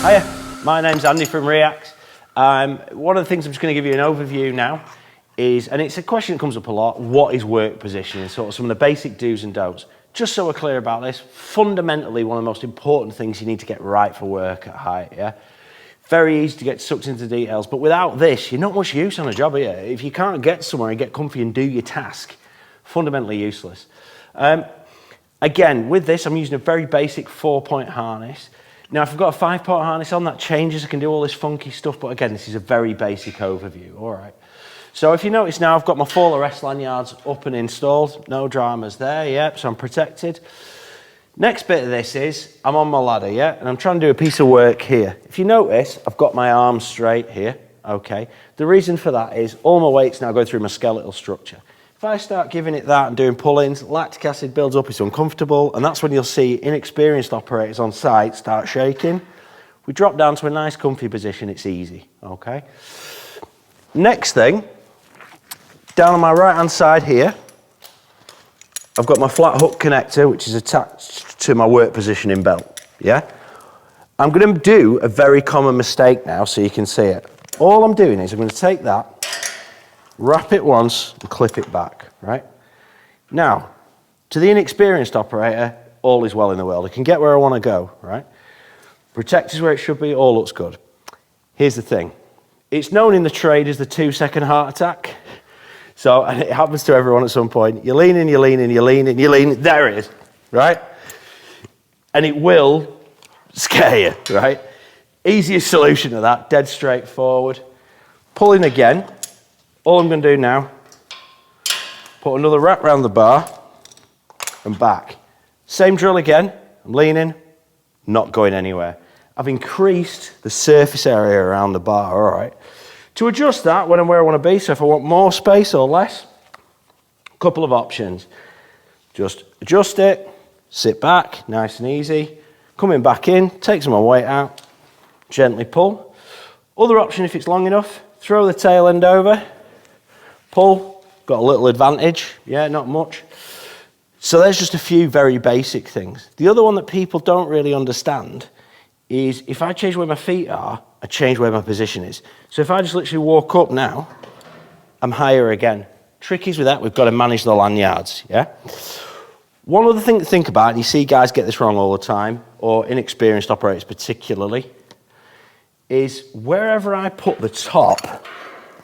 Hiya, my name's Andy from REAX. One of the things I'm just going to give you an overview now is, and it's a question that comes up a lot, what is work positioning? Sort of some of the basic do's and don'ts. Just so we're clear about this, fundamentally one of the most important things you need to get right for work at height, yeah? Very easy to get sucked into details, but without this, you're not much use on a job here. If you can't get somewhere and get comfy and do your task, fundamentally useless. Again, with this, I'm using a very basic 4-point harness. Now, if I've got a 5-point harness on, that changes. I can do all this funky stuff, but again, this is a very basic overview, all right? So if you notice now, I've got my fall arrest lanyards up and installed. No dramas there, yep, so I'm protected. Next bit of this is, I'm on my ladder, yeah? And I'm trying to do a piece of work here. If you notice, I've got my arms straight here, okay? The reason for that is all my weight's now going through my skeletal structure. If I start giving it that and doing pull-ins, lactic acid builds up, it's uncomfortable, and that's when you'll see inexperienced operators on site start shaking. We drop down to a nice comfy position, it's easy, okay? Next thing, down on my right-hand side here, I've got my flat hook connector, which is attached to my work positioning belt, yeah? I'm gonna do a very common mistake now so you can see it. All I'm doing is I'm gonna take that, wrap it once and clip it back, right? Now, to the inexperienced operator, all is well in the world. I can get where I want to go, right? Protect is where it should be, all looks good. Here's the thing. It's known in the trade as the 2-second heart attack. So, and it happens to everyone at some point. You're leaning, you're leaning, you're leaning, you're leaning, there it is, right? And it will scare you, right? Easiest solution to that, dead straightforward. Pulling again. All I'm going to do now, put another wrap around the bar and back. Same drill again, I'm leaning, not going anywhere. I've increased the surface area around the bar, all right. To adjust that when I'm where I want to be, so if I want more space or less, a couple of options. Just adjust it, sit back, nice and easy. Coming back in, take some of my weight out, gently pull. Other option, if it's long enough, throw the tail end over, pull, got a little advantage, yeah, not much. So there's just a few very basic things. The other one that people don't really understand is if I change where my feet are, I change where my position is. So if I just literally walk up now, I'm higher again. Trick is with that, we've got to manage the lanyards, yeah? One other thing to think about, and you see guys get this wrong all the time, or inexperienced operators particularly, is wherever I put the top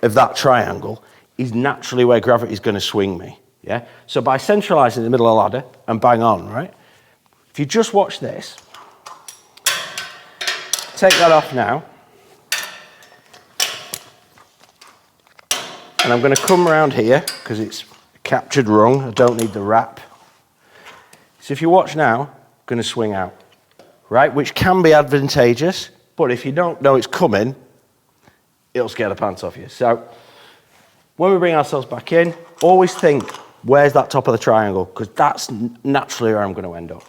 of that triangle is naturally where gravity is going to swing me, yeah? So by centralising in the middle of the ladder and bang on, right? If you just watch this, take that off now, and I'm going to come around here because it's captured rung, I don't need the wrap. So if you watch now, I'm going to swing out, right? Which can be advantageous, but if you don't know it's coming, it'll scare the pants off you. So when we bring ourselves back in, always think, where's that top of the triangle? Because that's naturally where I'm going to end up.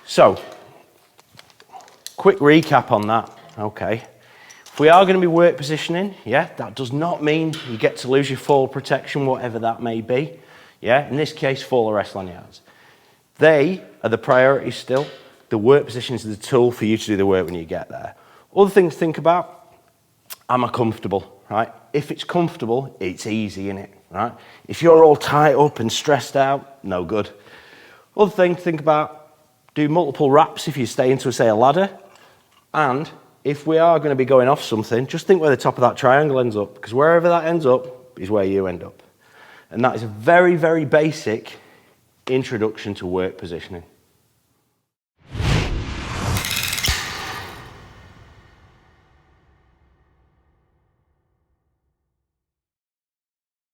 So, quick recap on that, okay. If we are going to be work positioning, yeah, that does not mean you get to lose your fall protection, whatever that may be. Yeah, in this case, fall arrest lanyards. They are the priority still. The work position is the tool for you to do the work when you get there. Other things to think about, am I comfortable, right? If it's comfortable, it's easy, innit, right? If you're all tight up and stressed out, no good. Other thing to think about, do multiple wraps if you stay into, say, a ladder. And if we are going to be going off something, just think where the top of that triangle ends up, because wherever that ends up is where you end up. And that is a very, very basic introduction to work positioning.